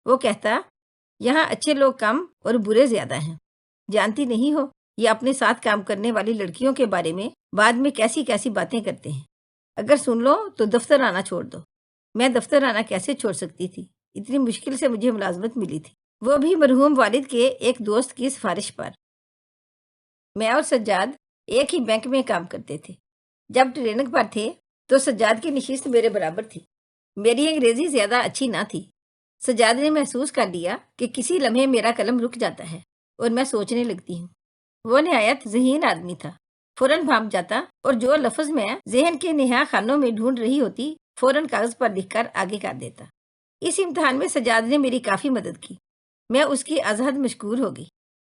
وہ کہتا یہاں اچھے لوگ کم اور برے زیادہ ہیں، جانتی نہیں ہو یہ اپنے ساتھ کام کرنے والی لڑکیوں کے بارے میں بعد میں کیسی کیسی باتیں کرتے ہیں، اگر سن لو تو دفتر آنا چھوڑ دو۔ میں دفتر آنا کیسے چھوڑ سکتی تھی؟ اتنی مشکل سے مجھے ملازمت ملی تھی، وہ بھی مرحوم والد کے ایک دوست کی سفارش پر۔ میں اور سجاد ایک ہی بینک میں کام کرتے تھے۔ جب ٹریننگ پر تھے تو سجاد کی نشست میرے برابر تھی۔ میری انگریزی زیادہ اچھی نہ تھی۔ سجاد نے محسوس کر لیا کہ کسی لمحے میرا قلم رک جاتا ہے اور میں سوچنے لگتی ہوں۔ وہ نہایت ذہین آدمی تھا، فوراً بھانپ جاتا اور جو لفظ میں ذہن کے نہا خانوں میں ڈھونڈ رہی ہوتی فوراً کاغذ پر لکھ کر آگے کر دیتا۔ اس امتحان میں سجاد نے میری کافی مدد کی، میں اس کی ازحد مشکور ہو گئی۔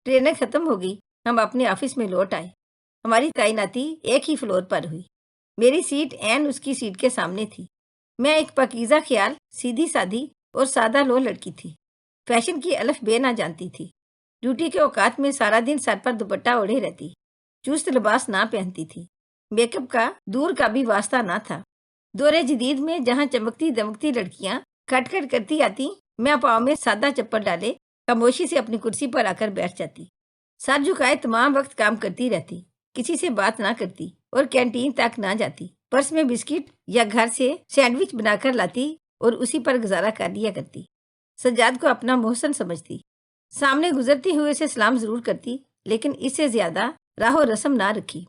ٹریننگ ختم ہو گئی، ہم اپنے آفس میں لوٹ آئے۔ ہماری تعیناتی ایک ہی فلور پر ہوئی۔ میری سیٹ عین اس کی سیٹ کے سامنے تھی۔ میں ایک پاکیزہ خیال، سیدھی سادھی اور سادہ لو لڑکی تھی، فیشن کی الف بے نہ جانتی تھی۔ ڈیوٹی کے اوقات میں سارا دن سر پر دوپٹہ اوڑھے رہتی، چست لباس نہ پہنتی تھی، میک اپ کا دور کا بھی واسطہ نہ تھا۔ دور جدید میں جہاں چمکتی دمکتی لڑکیاں کھٹ کھٹ کرتی آتی، میں پاؤں میں سادہ چپل ڈالے خاموشی سے اپنی کرسی پر آ کر بیٹھ جاتی، سر جھکائے تمام وقت کام کرتی رہتی، کسی سے بات نہ کرتی اور کینٹین تک نہ جاتی، پرس میں بسکٹ یا گھر سے سینڈوچ بنا کر لاتی اور اسی پر گزارا کر لیا کرتی۔ سجاد کو اپنا محسن سمجھتی، سامنے گزرتے ہوئے سے سلام ضرور کرتی، لیکن اس سے زیادہ راہ و رسم نہ رکھی۔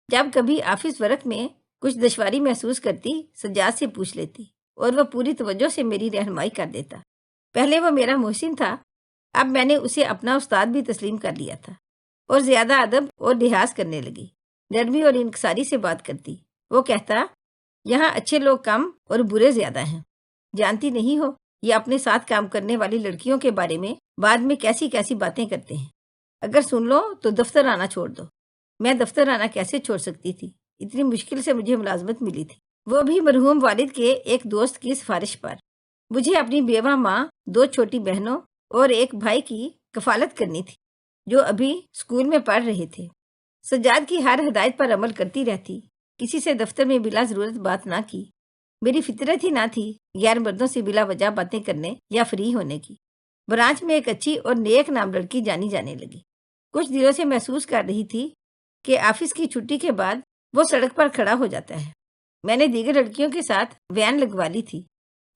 جب کبھی آفس ورک میں کچھ دشواری محسوس کرتی، سجاد سے پوچھ لیتی اور وہ پوری توجہ سے میری رہنمائی کر دیتا۔ پہلے وہ میرا محسن تھا، اب میں نے اسے اپنا استاد بھی تسلیم کر لیا تھا اور زیادہ ادب اور لحاظ کرنے لگی۔ نرمی اور انکساری سے بات کرتی۔ وہ کہتا یہاں اچھے لوگ کم اور برے زیادہ ہیں، جانتی نہیں ہو یہ اپنے ساتھ کام کرنے والی لڑکیوں کے بارے میں بعد میں کیسی کیسی باتیں کرتے ہیں، اگر سن لو تو دفتر آنا چھوڑ دو۔ میں دفتر آنا کیسے چھوڑ سکتی تھی؟ اتنی مشکل سے مجھے ملازمت ملی تھی، وہ بھی مرحوم والد کے ایک دوست کی سفارش پر۔ مجھے اپنی بیوہ ماں، 2 چھوٹی بہنوں اور ایک بھائی کی کفالت کرنی تھی جو ابھی اسکول میں پڑھ رہے تھے۔ سجاد کی ہر ہدایت پر عمل کرتی رہتی، کسی سے دفتر میں بلا ضرورت بات نہ کی۔ میری فطرت ہی نہ تھی غیر مردوں سے بلا وجہ باتیں کرنے یا فری ہونے کی۔ برانچ میں ایک اچھی اور نیک نام لڑکی جانی جانے لگی۔ کچھ دنوں سے محسوس کر رہی تھی کہ آفس کی چھٹی کے بعد وہ سڑک پر کھڑا ہو جاتا ہے۔ میں نے دیگر لڑکیوں کے ساتھ وین لگوا لی تھی،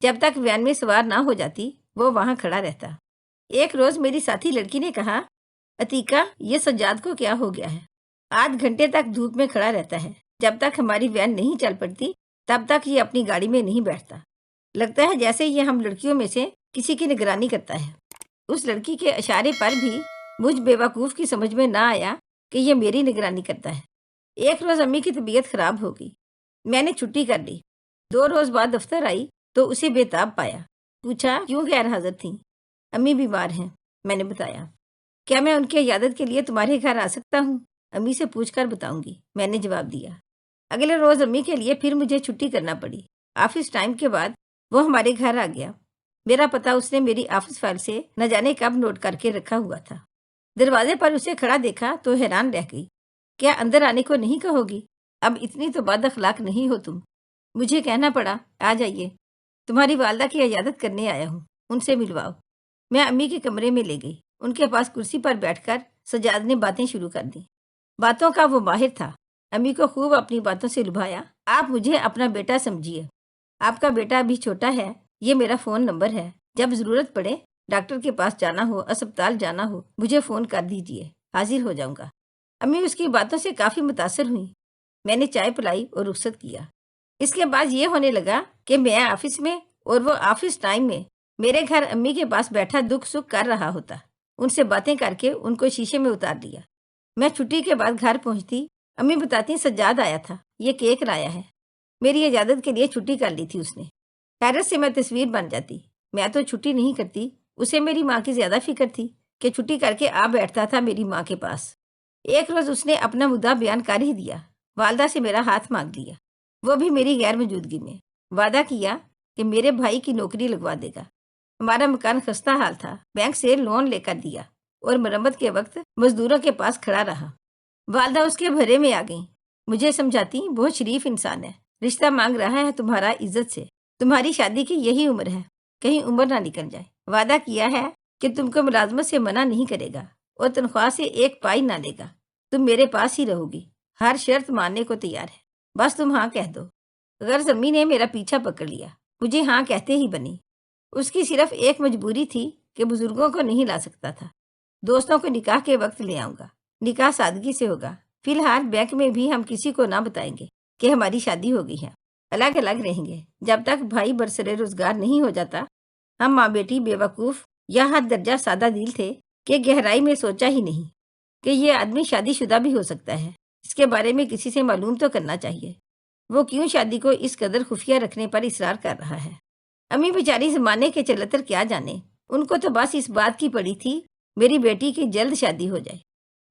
جب تک وین میں سوار نہ ہو جاتی وہ وہاں کھڑا رہتا۔ ایک روز میری ساتھی لڑکی نے کہا، عتیقہ یہ سجاد کو کیا ہو گیا ہے؟ آدھ گھنٹے تک دھوپ میں کھڑا رہتا ہے، جب تک ہماری وین نہیں چل پڑتی تب تک یہ اپنی گاڑی میں نہیں بیٹھتا، لگتا ہے جیسے یہ ہم لڑکیوں میں سے کسی کی نگرانی کرتا ہے۔ اس لڑکی کے اشارے پر بھی مجھ بیوقوف کی سمجھ میں نہ آیا کہ یہ میری نگرانی کرتا ہے۔ ایک روز امی کی طبیعت خراب ہو گئی، میں نے چھٹی کر لی۔ 2 روز بعد دفتر آئی تو اسے بے تاب پایا، پوچھا کیوں غیر حاضر تھیں؟ امی بیمار ہیں، میں نے بتایا۔ کیا میں ان کی عیادت کے لیے تمہارے گھر آ سکتا ہوں؟ امی سے پوچھ کر بتاؤں گی، میں نے جواب دیا۔ اگلے روز امی کے لیے پھر مجھے چھٹی کرنا پڑی۔ آفس ٹائم کے بعد وہ ہمارے گھر آ گیا۔ میرا پتہ اس نے میری آفس فائل سے نہ جانے کب نوٹ کر کے رکھا ہوا تھا۔ دروازے پر اسے کھڑا دیکھا تو حیران رہ گئی۔ کیا اندر آنے کو نہیں کہو گی؟ اب اتنی تو بد اخلاق نہیں ہو تم۔ مجھے کہنا پڑا، آ جائیے، تمہاری والدہ کی عیادت کرنے آیا ہوں، ان سے ملواؤ۔ میں امی کے کمرے میں لے گئی۔ ان کے پاس کرسی پر بیٹھ کر سجاد نے باتیں شروع کر دیں۔ باتوں کا وہ ماہر تھا، امی کو خوب اپنی باتوں سے لبھایا۔ آپ مجھے اپنا بیٹا سمجھیے، آپ کا بیٹا ابھی چھوٹا ہے، یہ میرا فون نمبر ہے، جب ضرورت پڑے، ڈاکٹر کے پاس جانا ہو، اسپتال جانا ہو، مجھے فون کر دیجیے، حاضر ہو جاؤں گا۔ امی اس کی باتوں سے کافی متاثر ہوئیں۔ میں نے چائے پلائی اور رخصت کیا۔ اس کے بعد یہ ہونے لگا کہ میں آفس میں اور وہ آفس ٹائم میں میرے گھر امی کے پاس بیٹھا دکھ سکھ کر رہا ہوتا، ان سے باتیں کر کے ان کو شیشے میں اتار دیا۔ میں چھٹی کے بعد گھر پہنچتی، امی بتاتی سجاد آیا تھا، یہ کیک لایا ہے۔ میری عیادت کے لیے چھٹی کر لی تھی اس نے۔ حیرت سے میں تصویر بن جاتی، میں تو چھٹی نہیں کرتی، اسے میری ماں کی زیادہ فکر تھی کہ چھٹی کر کے آ بیٹھتا تھا میری ماں کے پاس۔ ایک روز اس نے اپنا مدعا بیان کر ہی دیا، والدہ سے میرا ہاتھ مانگ لیا، وہ بھی میری غیر موجودگی میں۔ وعدہ کیا کہ میرے بھائی کی نوکری لگوا دے گا۔ ہمارا مکان خستہ حال تھا، بینک سے لون لے کر دیا اور مرمت کے وقت مزدوروں کے پاس کھڑا رہا۔ والدہ اس کے بھرے میں آ گئیں، مجھے سمجھاتی بہت شریف انسان ہے، رشتہ مانگ رہا ہے تمہارا عزت سے، تمہاری شادی کی یہی عمر ہے، کہیں عمر نہ نکل جائے، وعدہ کیا ہے کہ تم کو ملازمت سے منع نہیں کرے گا اور تنخواہ سے ایک پائی نہ لے گا۔ تم میرے پاس ہی رہو گی، ہر شرط ماننے کو تیار ہے، بس تم ہاں کہہ دو۔ غرض امی نے میرا پیچھا پکڑ لیا، مجھے ہاں کہتے ہی بنی۔ اس کی صرف ایک مجبوری تھی کہ بزرگوں کو نہیں لا سکتا تھا۔ دوستوں کو نکاح کے وقت لے آؤں گا، نکاح سادگی سے ہوگا۔ فی الحال بینک میں بھی ہم کسی کو نہ بتائیں گے کہ ہماری شادی ہو گئی ہے، الگ الگ رہیں گے جب تک بھائی برسر روزگار نہیں ہو جاتا۔ ہم ماں بیٹی بے وقوف یا حد درجہ سادہ دل تھے کہ گہرائی میں سوچا ہی نہیں کہ یہ آدمی شادی شدہ بھی ہو سکتا ہے۔ اس کے بارے میں کسی سے معلوم تو کرنا چاہیے، وہ کیوں شادی کو اس قدر خفیہ رکھنے پر اصرار کر رہا ہے۔ امی بیچاری زمانے کے چلتر کیا جانے، ان کو تو بس اس بات کی پڑی تھی میری بیٹی کی جلد شادی ہو جائے۔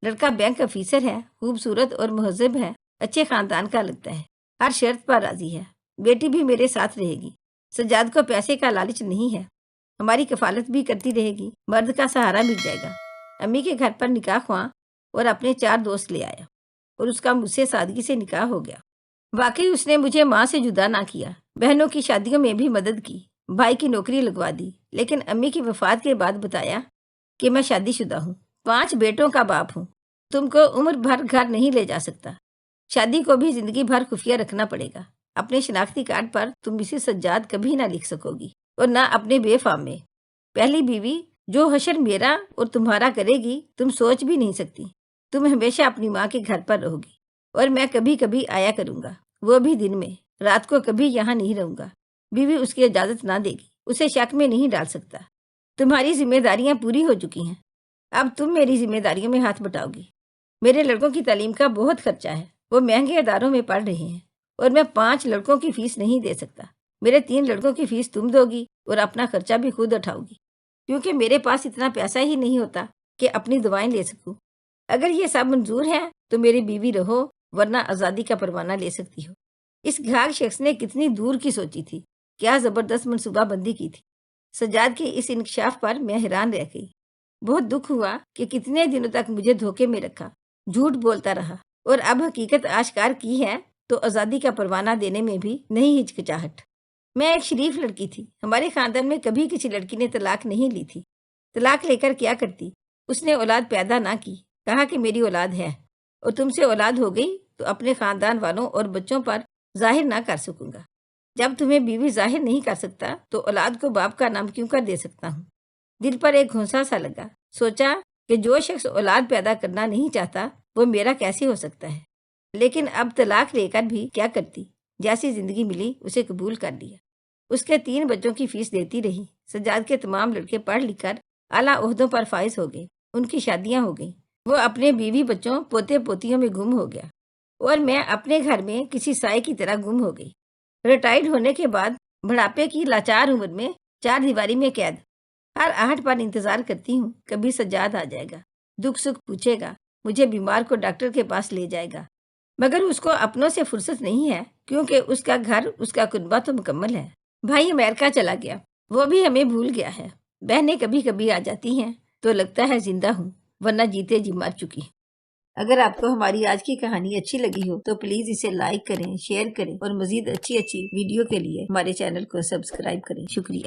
لڑکا بینک افیسر ہے، خوبصورت اور مہذب ہے، اچھے خاندان کا لگتا ہے، ہر شرط پر راضی ہے۔ بیٹی بھی میرے ساتھ رہے گی، سجاد کو پیسے کا لالچ نہیں ہے، ہماری کفالت بھی کرتی رہے گی، مرد کا سہارا مل جائے گا۔ امی کے گھر پر نکاح خواں اور اپنے 4 دوست لے آیا اور اس کا مجھ سے سادگی سے نکاح ہو گیا۔ واقعی اس نے مجھے ماں سے جدا نہ کیا، بہنوں کی شادیوں میں بھی مدد کی، بھائی کی نوکری لگوا دی، لیکن امی کی وفات کے بعد بتایا کہ میں شادی شدہ ہوں، 5 بیٹوں کا باپ ہوں، تم کو عمر بھر گھر نہیں لے جا سکتا، شادی کو بھی زندگی بھر خفیہ رکھنا پڑے گا۔ اپنے شناختی کارڈ پر تم اسے سجاد کبھی نہ لکھ سکو گی اور نہ اپنے بے فام میں۔ پہلی بیوی جو حشر میرا اور تمہارا کرے گی تم سوچ بھی نہیں سکتی۔ تم ہمیشہ اپنی ماں کے گھر پر رہو گی اور میں کبھی کبھی آیا کروں گا، وہ بھی دن میں، رات کو کبھی یہاں نہیں رہوں گا۔ بیوی اس کی اجازت نہ دے گی، اسے شک میں نہیں ڈال سکتا۔ تمہاری ذمہ داریاں پوری ہو چکی ہیں، اب تم میری ذمہ داریوں میں ہاتھ بٹاؤ گی۔ میرے لڑکوں کی تعلیم کا بہت خرچہ ہے، وہ مہنگے اداروں میں پڑھ رہے ہیں اور میں 5 لڑکوں کی فیس نہیں دے سکتا۔ میرے 3 لڑکوں کی فیس تم دو گی اور اپنا خرچہ بھی خود اٹھاؤ گی، کیونکہ میرے پاس اتنا پیسہ ہی نہیں ہوتا کہ اپنی دعائیں لے سکوں۔ اگر یہ سب منظور ہے تو میری بیوی رہو، ورنہ آزادی کا پروانہ لے سکتی ہو۔ اس گھاگ شخص نے کتنی دور کی سوچی تھی، کیا زبردست منصوبہ بندی کی تھی۔ سجاد کے اس انکشاف پر میں حیران رہ گئی۔ بہت دکھ ہوا کہ کتنے دنوں تک مجھے دھوکے میں رکھا، جھوٹ بولتا رہا، اور اب حقیقت آشکار کی ہے تو آزادی کا پروانہ دینے میں بھی نہیں ہچکچاہٹ۔ میں ایک شریف لڑکی تھی، ہمارے خاندان میں کبھی کسی لڑکی نے طلاق نہیں لی تھی۔ طلاق لے کر کیا کرتی؟ اس نے اولاد پیدا نہ کی، کہا کہ میری اولاد ہے اور تم سے اولاد ہو گئی تو اپنے خاندان والوں اور بچوں پر ظاہر نہ کر سکوں گا۔ جب تمہیں بیوی ظاہر نہیں کر سکتا تو اولاد کو باپ کا نام کیوں کر دے سکتا ہوں؟ دل پر ایک گھونسا سا لگا، سوچا کہ جو شخص اولاد پیدا کرنا نہیں چاہتا وہ میرا کیسے ہو سکتا ہے؟ لیکن اب طلاق لے کر بھی کیا کرتی؟ جیسی زندگی ملی اسے قبول کر لیا۔ اس کے 3 بچوں کی فیس دیتی رہی۔ سجاد کے تمام لڑکے پڑھ لکھ کر اعلیٰ عہدوں پر فائز ہو گئے، ان کی شادیاں ہو گئیں، وہ اپنے بیوی بچوں پوتے پوتیوں میں گم ہو گیا اور میں اپنے گھر میں کسی سائے کی طرح گم ہو گئی۔ ریٹائرڈ ہونے کے بعد بڑھاپے کی لاچار عمر میں 4 دیواری میں قید، ہر آہٹ پر انتظار کرتی ہوں کبھی سجاد آ جائے گا، دکھ سکھ پوچھے گا، مجھے بیمار کو ڈاکٹر کے پاس لے جائے گا، مگر اس کو اپنوں سے فرصت نہیں ہے، کیونکہ اس کا گھر، اس کا کنبہ تو مکمل ہے۔ بھائی امریکہ چلا گیا، وہ بھی ہمیں بھول گیا ہے۔ بہنیں کبھی کبھی آ جاتی ہیں تو لگتا ہے زندہ ہوں، ورنہ جیتے جی مر چکی۔ اگر آپ کو ہماری آج کی کہانی اچھی لگی ہو تو پلیز اسے لائک کریں، شیئر کریں اور مزید اچھی ویڈیو کے لیے ہمارے چینل کو سبسکرائب کریں۔ شکریہ۔